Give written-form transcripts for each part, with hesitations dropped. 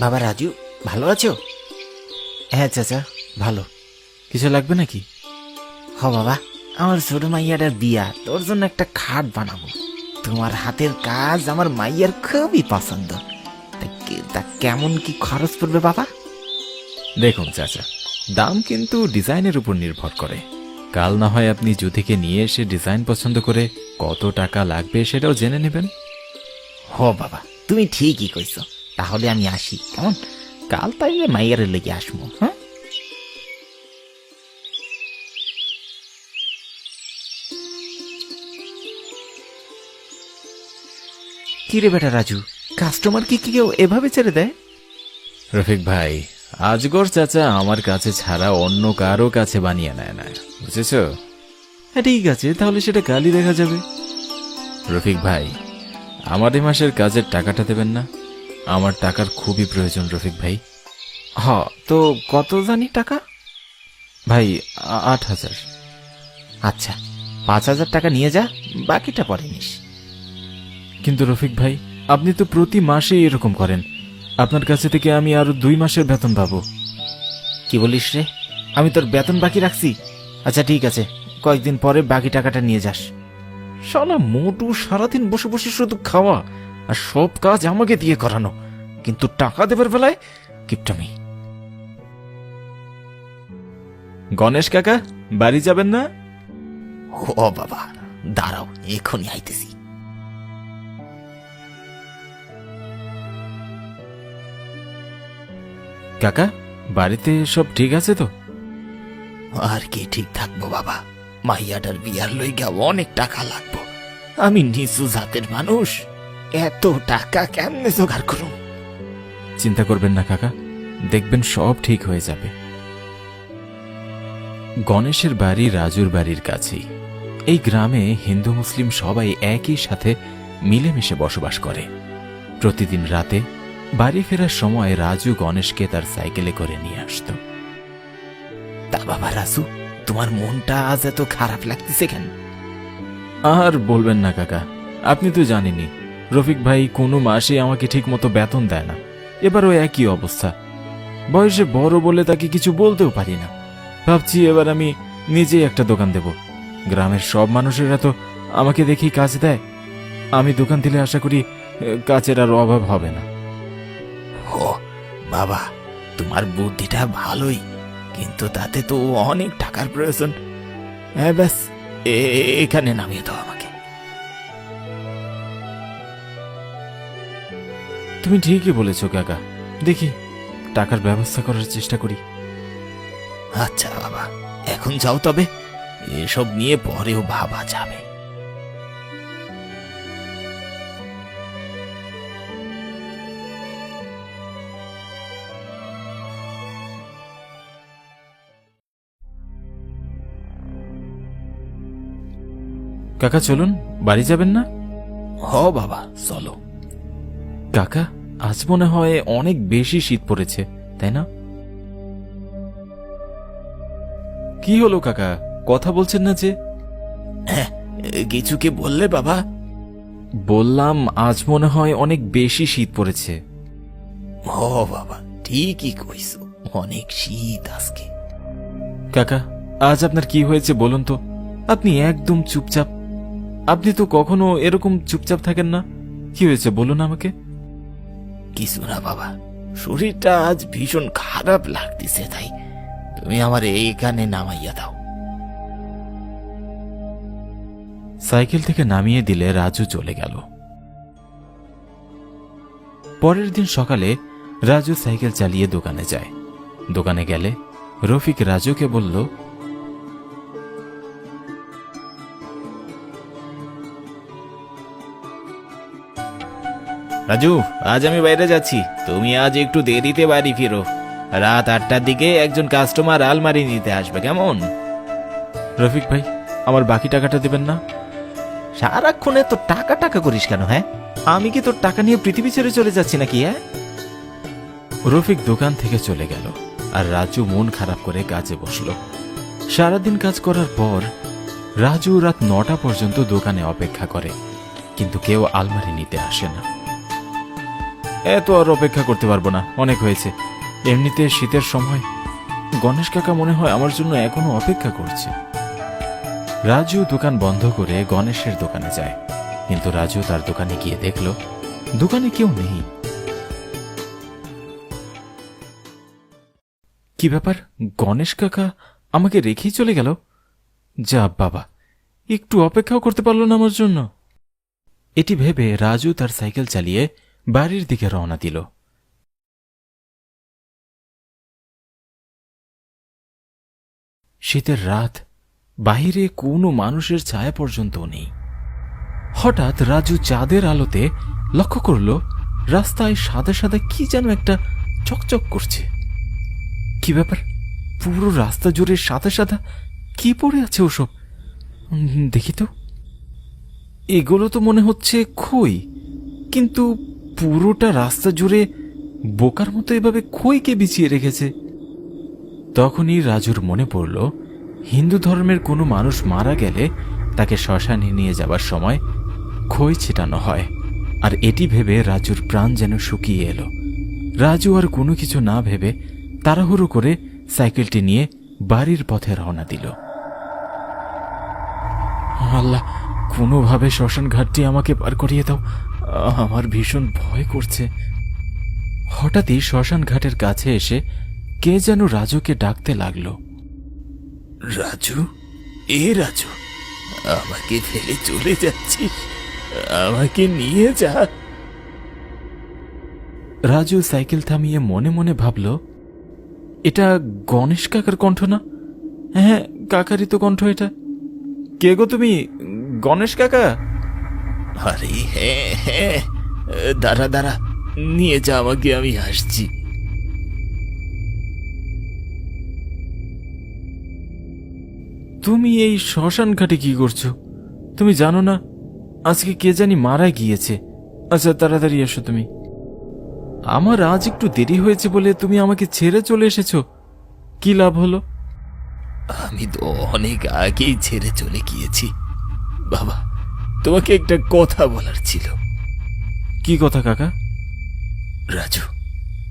বাবা রাজু, ভালো আছো? হ্যাঁ চাচা, ভালো। কিছু লাগবে নাকি? হ বাবা, আমার ছোট মাইয়াটার বিয়া, তোর জন্য একটা খাট বানাবো। তোমার হাতের কাজ আমার মাইয়ার খুবই পছন্দ। তা কেমন কি খরচ পড়বে বাবা? দেখুন চাচা, দাম কিন্তু ডিজাইনের উপর নির্ভর করে। কাল না হয় আপনি জ্যোতিকে নিয়ে এসে ডিজাইন পছন্দ করে কত টাকা লাগবে সেটাও জেনে নেবেন। হ বাবা, তুমি ঠিকই কইছো। তাহলে আমি আসি, কেমন? কাল তাইলে মাইয়ারে লেগে আসবো। হ্যাঁ, কি রে বেটা রাজু, কাস্টমার কি কেউ এভাবে ছেড়ে দেয়? রফিক ভাই, আজগর চাচা আমার কাছে ছাড়া অন্য কারো কাছে বানিয়ে নেয় না, বুঝেছ? হ্যাঁ ঠিক আছে, তাহলে সেটা কালই দেখা যাবে। রফিক ভাই, আমার এই মাসের কাজের টাকাটা দেবেন না? আমার টাকার খুবই প্রয়োজন রফিক ভাই। হ, তো কত জানি টাকা? ভাই 8,000। আচ্ছা, 5,000 টাকা নিয়ে যা, বাকিটা পরে নিস। কিন্তু রফিক ভাই, আপনি তো প্রতি মাসে এরকম করেন। আপনার কাছে থেকে আমি আরো 2 মাসের বেতন পাবো। কি বলিস রে? আমি তোর বেতন বাকি রাখছি? আচ্ছা ঠিক আছে, কয়েকদিন পরে বাকি টাকাটা নিয়ে যাস। শালা মোটু সারাদিন বসে বসে শুধু খাওয়া আর সব কাজ আমাকে দিয়ে করানো, কিন্তু টাকা দেবার বেলায় কিপটামি। গণেশ কাকা, বাড়ি যাবেন না? ও বাবা, দাঁড়াও, এখনই আইতেছি। কাকা, বাড়িতে সব ঠিক আছে তো? আর কি ঠিক থাকবো বাবা, মাইয়াটার বিয়ার লইগা অনেক টাকা লাগবো। আমি নিচু জাতের মানুষ, এত টাকা কেমনে জোগাড় করুম? চিন্তা করবেন না কাকা, দেখবেন সব ঠিক হয়ে যাবে। গণেশের বাড়ি রাজুর বাড়ির কাছেই। এই গ্রামে হিন্দু মুসলিম সবাই একই সাথে মিলেমিশে বসবাস করে। প্রতিদিন রাতে বাড়ি ফেরার সময় রাজু গণেশকে তার সাইকেলে করে নিয়ে আসত। তা বাবা রাজু, তোমার মনটা আজ এত খারাপ লাগতেছে কেন? আর বলবেন না কাকা, আপনি তো জানেনই রফিক ভাই কোনো মাসে আমাকে ঠিক মতো বেতন দেয় না। এবারও একই অবস্থা। বয়সে বড় বলে তাকে কিছু বলতেও পারি না। ভাবছি এবার আমি নিজেই একটা দোকান দেব। গ্রামের সব মানুষেরা তো আমাকে দেখেই কাজ দেয়। আমি দোকান দিলে আশা করি কাজের আর অভাব হবে না। ও বাবা, তোমার বুদ্ধিটা ভালোই, কিন্তু তাতে তো অনেক টাকার প্রয়োজন। হ্যাঁ ব্যাস, এখানে নামিয়ে দাও আমাকে। তুমি ঠিকই বলেছ কাকা, দেখি টাকার ব্যবস্থা করার চেষ্টা করি। আচ্ছা বাবা, এখন যাও তবে, এসব নিয়ে পরেও ভাবা যাবে। কাকা চলুন, বাড়ি যাবেন না? হ বাবা, চলো। কাকা, আজ মনে হয় অনেক বেশি শীত পড়েছে, তাই না? কি হলো কাকা, কথা বলছেন না যে? হ্যাঁ, কিছু কি বললে বাবা? বললাম আজ মনে হয় অনেক বেশি শীত পড়েছে। ও বাবা, ঠিকই কইছো, অনেক শীত আজকে। কাকা, আজ আপনার কি হয়েছে বলুন তো? আপনি একদম চুপচাপ। আপনি তো কখনো এরকম চুপচাপ থাকেন না। কি হয়েছে বলুন আমাকে। কিছু না বাবা, শরীরটা আজ ভীষণ খারাপ লাগতেছে, তাই তুমি আমার এইখানে নামাইয়া দাও। সাইকেল থেকে নামিয়ে দিলে রাজু চলে গেল। পরের দিন সকালে রাজু সাইকেল চালিয়ে দোকানে যায়। দোকানে গেলে রফিক রাজুকে বলল, রাজু, আজ আমি বাইরে যাচ্ছি, তুমি আজ একটু দেরিতে বাড়ি ফিরো। রাত 8টার দিকে একজন কাস্টমার আলমারি নিতে আসবে, কেমন? রফিক ভাই, আমার বাকি টাকাটা দেবেন না? সারাক্ষণে তো টাকা টাকা করিস কেন? হ্যাঁ, আমি কি তোর টাকা নিয়ে পৃথিবী ছেড়ে চলে যাচ্ছি নাকি? হ্যাঁ। রফিক দোকান থেকে চলে গেল আর রাজু মন খারাপ করে কাজে বসল। সারাদিন কাজ করার পর রাজু রাত 9টা পর্যন্ত দোকানে অপেক্ষা করে, কিন্তু কেউ আলমারি নিতে আসে না। এত আর অপেক্ষা করতে পারবো না, অনেক হয়েছে। এমনিতে শীতের সময় গণেশ কাকা মনে হয় আমার জন্য এখনো অপেক্ষা করছে। রাজু দোকান বন্ধ করে গণেশের দোকানে যায়, কিন্তু রাজু তার দোকানে গিয়ে দেখল দোকানে কেউ নেই। কি ব্যাপার, গণেশ কাকা আমাকে রেখেই চলে গেল? যা বাবা, একটু অপেক্ষাও করতে পারল না আমার জন্য। এটি ভেবে রাজু তার সাইকেল চালিয়ে বাড়ির দিকে রওনা দিল। শীতের রাত, বাহিরে কোনো মানুষের ছায়া পর্যন্ত নেই। হঠাৎ রাজু চাঁদের আলোতে লক্ষ্য করল রাস্তায় সাদা সাদা কি যেন একটা চকচক করছে। কি ব্যাপার, পুরো রাস্তা জুড়ে সাদা সাদা কি পড়ে আছে ওসব? দেখি তো, এগুলো তো মনে হচ্ছে খই, কিন্তু পুরোটা রাস্তা জুড়ে বোকার মতো এভাবে খইকে বিছিয়ে রেখেছে। তখনই রাজুর মনে পড়ল হিন্দু ধর্মের কোনো মানুষ মারা গেলে তাকে শ্মশানে নিয়ে যাবার সময় খই ছিটানো হয়। আর এটি ভেবে রাজুর প্রাণ যেন শুকিয়ে এলো। রাজু আর কোনো কিছু না ভেবে তাড়াহুড়ো করে সাইকেলটি নিয়ে বাড়ির পথে রওনা দিল। আল্লাহ, কোনোভাবে শ্মশান ঘাটটি আমাকে পার করিয়ে দাও, আমার ভীষণ ভয় করছে। হঠাৎই শ্মশান ঘাটের কাছে এসে কে যেন রাজুকে ডাকতে লাগলো। রাজু, রাজু, আমাকে ফেলে চলে যাচ্ছিস? আমাকে নিয়ে যা। রাজু সাইকেল থামিয়ে মনে মনে ভাবল, এটা গণেশ কাকার কণ্ঠ না? হ্যাঁ, কাকারই তো কণ্ঠ এটা। কে গো তুমি, গণেশ কাকা? আরে হ্যাঁ হ্যাঁ, দাঁড়া দাঁড়া, নিয়ে যা আমাকে, আমি আসছি। তুমি এই শ্মশান ঘাটে কি করছো? তুমি জানো না আজকে কে জানি মারা গিয়েছে? আচ্ছা তাড়াতাড়ি এসো তুমি। আমার আজ একটু দেরি হয়েছে বলে তুমি আমাকে ছেড়ে চলে এসেছো, কি লাভ হলো? আমি তো অনেক আগেই ছেড়ে চলে গিয়েছি। বাবা, তোমাকে একটা কথা বলার ছিল। কি কথা কাকা? রাজু,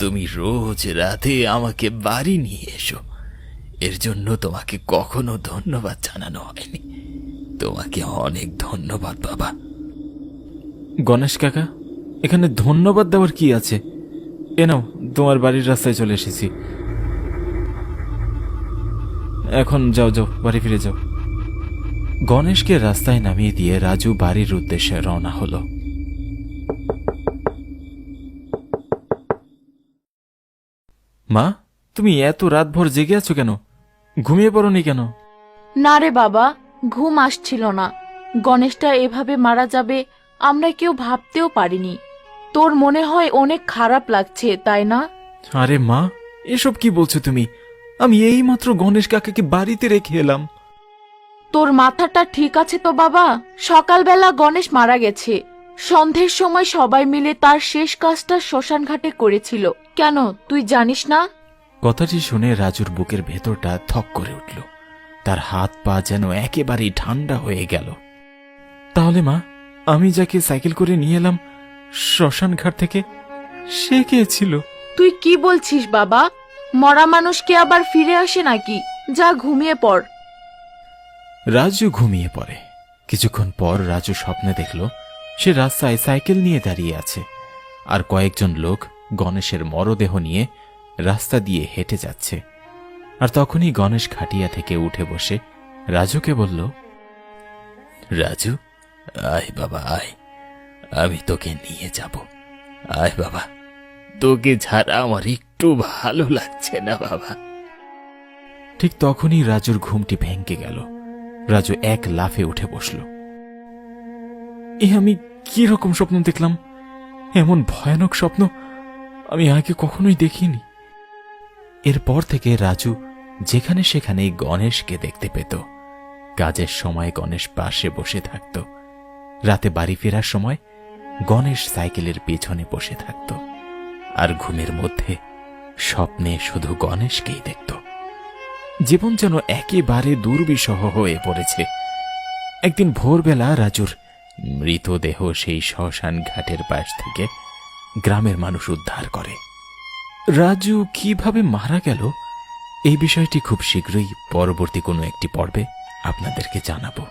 তুমি রোজ রাতে আমাকে বাড়ি নিয়ে এসো, এর জন্য তোমাকে কখনো ধন্যবাদ জানানো হয়নি। তোমাকে অনেক ধন্যবাদ বাবা। গণেশ কাকা, এখানে ধন্যবাদ দেওয়ার কি আছে? এ নাও, তোমার বাড়ির রাস্তায় চলে এসেছি। এখন যাও যাও, বাড়ি ফিরে যাও। গণেশকে রাস্তায় নামিয়ে দিয়ে রাজু বাড়ির উদ্দেশ্যে রওনা হলো। মা, তুমি এত রাতভর জেগে আছো কেন? ঘুমিয়ে পড়োনি কেন? না রে বাবা, ঘুম আসছিল না। গণেশটা এভাবে মারা যাবে আমরা কেউ ভাবতেও পারিনি। তোর মনে হয় অনেক খারাপ লাগছে, তাই না? আরে মা, এসব কি বলছো তুমি? আমি এইমাত্র গণেশ কাকাকে বাড়িতে রেখে এলাম। তোর মাথাটা ঠিক আছে তো বাবা? সকালবেলা গণেশ মারা গেছে, সন্ধ্যের সময় সবাই মিলে তার শেষ কাজটা শ্মশান ঘাটে করেছিল। কেন, তুই জানিস না? কথাটি শুনে রাজুর বুকের ভেতরটা থক করে উঠল। তার হাত পা যেন একেবারেই ঠান্ডা হয়ে গেল। তাহলে মা, আমি যাকে সাইকেল করে নিয়ে এলাম শ্মশান ঘাট থেকে, সে কে ছিল? তুই কি বলছিস বাবা? মরা মানুষ কি আবার ফিরে আসে নাকি? যা ঘুমিয়ে পড়। রাজু ঘুমিয়ে পড়ে। কিছুক্ষণ পর রাজু স্বপ্নে দেখল সে রাস্তায় সাইকেল নিয়ে দাঁড়িয়ে আছে, আর কয়েকজন লোক গণেশের মরদেহ নিয়ে রাস্তা দিয়ে হেঁটে যাচ্ছে। আর তখনই গণেশ খাটিয়া থেকে উঠে বসে রাজুকে বলল, রাজু, আয় বাবা আয়, আমি তোকে নিয়ে যাব। আয় বাবা, তোকে ছাড়া আমার একটু ভালো লাগছে না বাবা। ঠিক তখনই রাজুর ঘুমটি ভেঙে গেল। রাজু এক লাফে উঠে বসল। আমি কি রকম স্বপ্ন দেখলাম? এমন ভয়ানক স্বপ্ন আমি আগে কখনোই দেখিনি। এরপর থেকে রাজু যেখানে সেখানে গণেশকে দেখতে পেত। কাজের সময় গণেশ পাশে বসে থাকত, রাতে বাড়ি ফেরার সময় গণেশ সাইকেলের পেছনে বসে থাকত, আর ঘুমের মধ্যে স্বপ্নে শুধু গণেশকেই দেখত। জীবন যেন একেবারে দুর্বিষহ হয়ে পড়েছে। একদিন ভোরবেলা রাজুর মৃতদেহ সেই শ্মশান ঘাটের পাশ থেকে গ্রামের মানুষ উদ্ধার করে। রাজু কিভাবে মারা গেল এই বিষয়টি খুব শীঘ্রই পরবর্তী কোনো একটি পর্বে আপনাদেরকে জানাবো।